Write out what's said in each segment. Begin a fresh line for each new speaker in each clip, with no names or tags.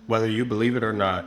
Whether you believe it or not,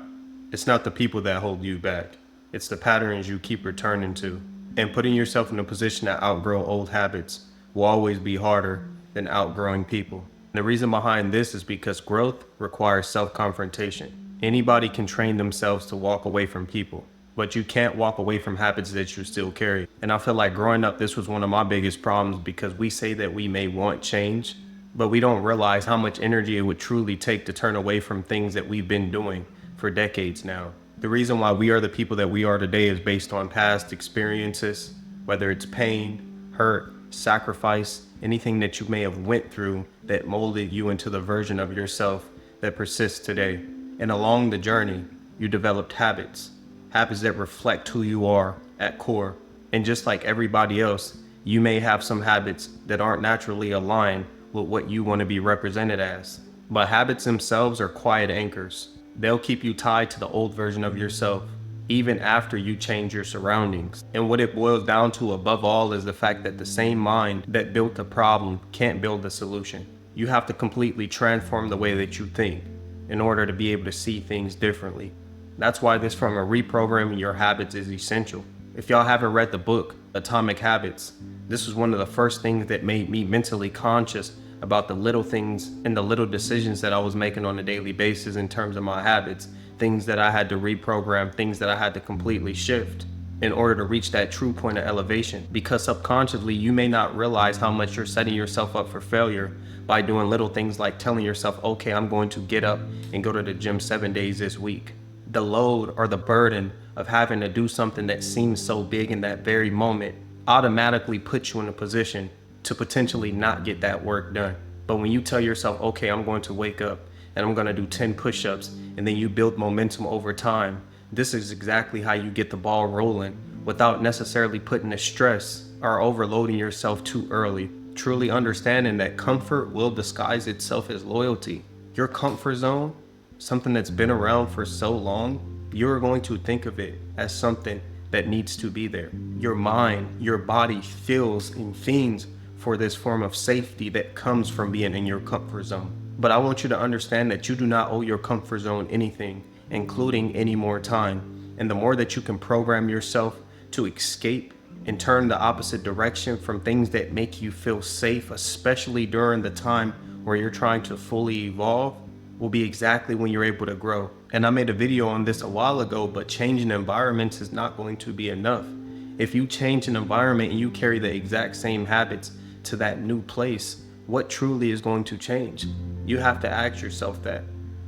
it's not the people that hold you back. It's the patterns you keep returning to. And putting yourself in a position to outgrow old habits will always be harder than outgrowing people. And the reason behind this is because growth requires self-confrontation. Anybody can train themselves to walk away from people, but you can't walk away from habits that you still carry. And I feel like growing up, this was one of my biggest problems because we say that we may want change, but we don't realize how much energy it would truly take to turn away from things that we've been doing for decades now. The reason why we are the people that we are today is based on past experiences, whether it's pain, hurt, sacrifice, anything that you may have went through that molded you into the version of yourself that persists today. And along the journey, you developed habits that reflect who you are at core. And just like everybody else, you may have some habits that aren't naturally aligned with what you want to be represented as. But habits themselves are quiet anchors. They'll keep you tied to the old version of yourself, even after you change your surroundings. And what it boils down to above all is the fact that the same mind that built the problem can't build the solution. You have to completely transform the way that you think in order to be able to see things differently. That's why this from a reprogramming your habits is essential. If y'all haven't read the book, Atomic Habits, this was one of the first things that made me mentally conscious about the little things and the little decisions that I was making on a daily basis in terms of my habits, things that I had to reprogram, things that I had to completely shift in order to reach that true point of elevation. Because subconsciously, you may not realize how much you're setting yourself up for failure by doing little things like telling yourself, okay, I'm going to get up and go to the gym 7 days this week. The load or the burden of having to do something that seems so big in that very moment automatically puts you in a position to potentially not get that work done. But when you tell yourself, okay, I'm going to wake up and I'm going to do 10 push-ups, and then you build momentum over time, this is exactly how you get the ball rolling without necessarily putting the stress or overloading yourself too early. Truly understanding that comfort will disguise itself as loyalty. Your comfort zone, something that's been around for so long, you're going to think of it as something that needs to be there. Your mind, your body feels and fiends for this form of safety that comes from being in your comfort zone. But I want you to understand that you do not owe your comfort zone anything, including any more time. And the more that you can program yourself to escape and turn the opposite direction from things that make you feel safe, especially during the time where you're trying to fully evolve, will be exactly when you're able to grow. And I made a video on this a while ago, but changing environments is not going to be enough. If you change an environment and you carry the exact same habits to that new place, what truly is going to change? You have to ask yourself that.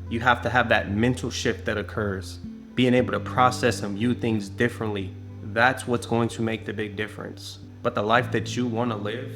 You have to have that mental shift that occurs, being able to process and view things differently. That's what's going to make the big difference. But the life that you want to live,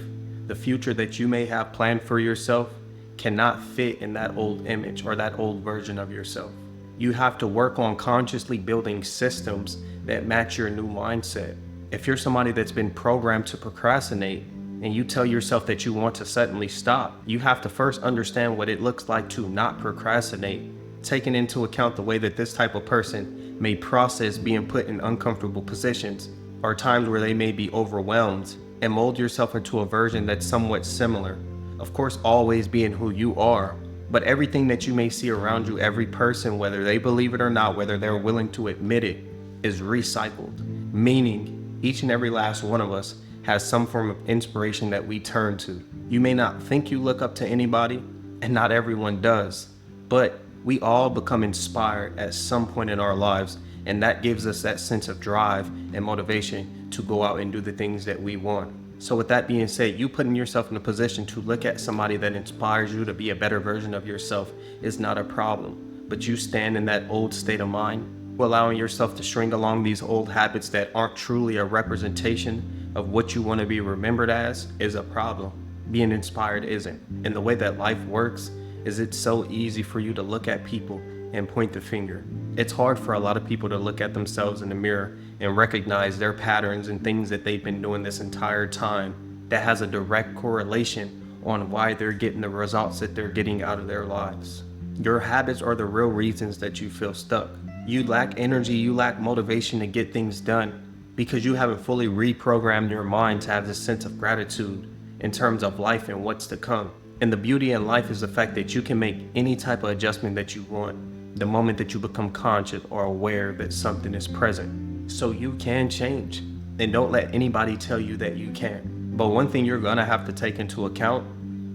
the future that you may have planned for yourself, cannot fit in that old image or that old version of yourself. You have to work on consciously building systems that match your new mindset. If you're somebody that's been programmed to procrastinate and you tell yourself that you want to suddenly stop, you have to first understand what it looks like to not procrastinate, taking into account the way that this type of person may process being put in uncomfortable positions or times where they may be overwhelmed, and mold yourself into a version that's somewhat similar. Of course, always being who you are, but everything that you may see around you, every person, whether they believe it or not, whether they're willing to admit it, is recycled. Meaning, each and every last one of us has some form of inspiration that we turn to. You may not think you look up to anybody, and not everyone does, but we all become inspired at some point in our lives, and that gives us that sense of drive and motivation to go out and do the things that we want. So with that being said, you putting yourself in a position to look at somebody that inspires you to be a better version of yourself is not a problem. But you stand in that old state of mind, allowing yourself to string along these old habits that aren't truly a representation of what you want to be remembered as, is a problem. Being inspired isn't. And the way that life works is it's so easy for you to look at people and point the finger. It's hard for a lot of people to look at themselves in the mirror and recognize their patterns and things that they've been doing this entire time that has a direct correlation on why they're getting the results that they're getting out of their lives. Your habits are the real reasons that you feel stuck. You lack energy, you lack motivation to get things done because you haven't fully reprogrammed your mind to have this sense of gratitude in terms of life and what's to come. And the beauty in life is the fact that you can make any type of adjustment that you want. the moment that you become conscious or aware that something is present. So you can change, and don't let anybody tell you that you can't. But one thing you're gonna have to take into account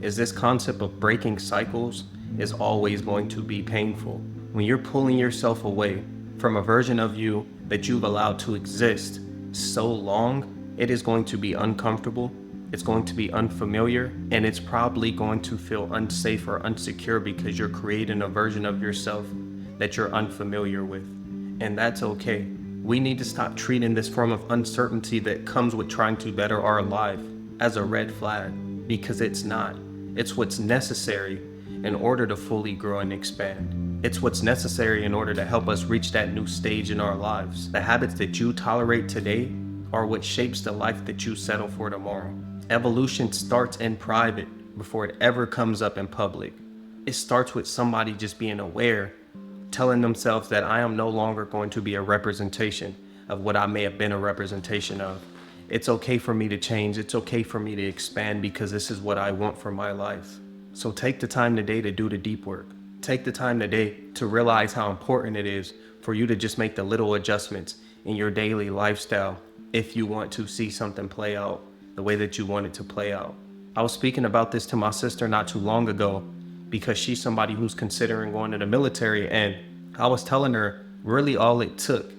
is this concept of breaking cycles is always going to be painful. When you're pulling yourself away from a version of you that you've allowed to exist so long, it is going to be uncomfortable, it's going to be unfamiliar, and it's probably going to feel unsafe or unsecure because you're creating a version of yourself that you're unfamiliar with. And that's okay. We need to stop treating this form of uncertainty that comes with trying to better our life as a red flag, because it's not. It's what's necessary in order to fully grow and expand. It's what's necessary in order to help us reach that new stage in our lives. The habits that you tolerate today are what shapes the life that you settle for tomorrow. Evolution starts in private before it ever comes up in public. It starts with somebody just being aware, telling themselves that I am no longer going to be a representation of what I may have been a representation of. It's okay for me to change. It's okay for me to expand because this is what I want for my life. So take the time today to do the deep work. Take the time today to realize how important it is for you to just make the little adjustments in your daily lifestyle if you want to see something play out the way that you want it to play out. I was speaking about this to my sister not too long ago because she's somebody who's considering going to the military, and I was telling her really all it took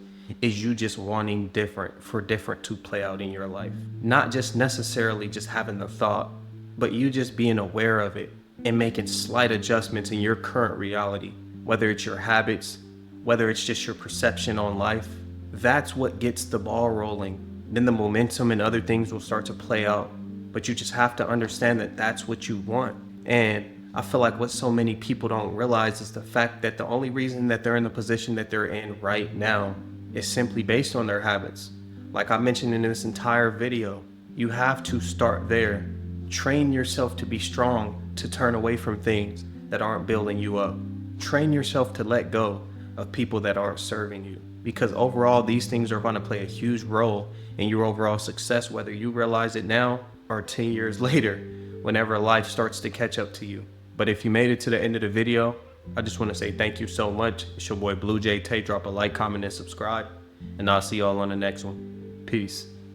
is you just wanting different to play out in your life. Not just necessarily just having the thought, but you just being aware of it and making slight adjustments in your current reality, whether it's your habits, whether it's just your perception on life. That's what gets the ball rolling. Then the momentum and other things will start to play out, but you just have to understand that that's what you want. And I feel like what so many people don't realize is the fact that the only reason that they're in the position that they're in right now is simply based on their habits. Like I mentioned in this entire video, you have to start there. Train yourself to be strong, to turn away from things that aren't building you up. Train yourself to let go of people that aren't serving you, because overall these things are going to play a huge role in your overall success, whether you realize it now or 10 years later, whenever life starts to catch up to you. But if you made it to the end of the video, I just want to say thank you so much. It's your boy Blue Jay Tay. Drop a like, comment, and subscribe, and I'll see y'all on the next one. Peace.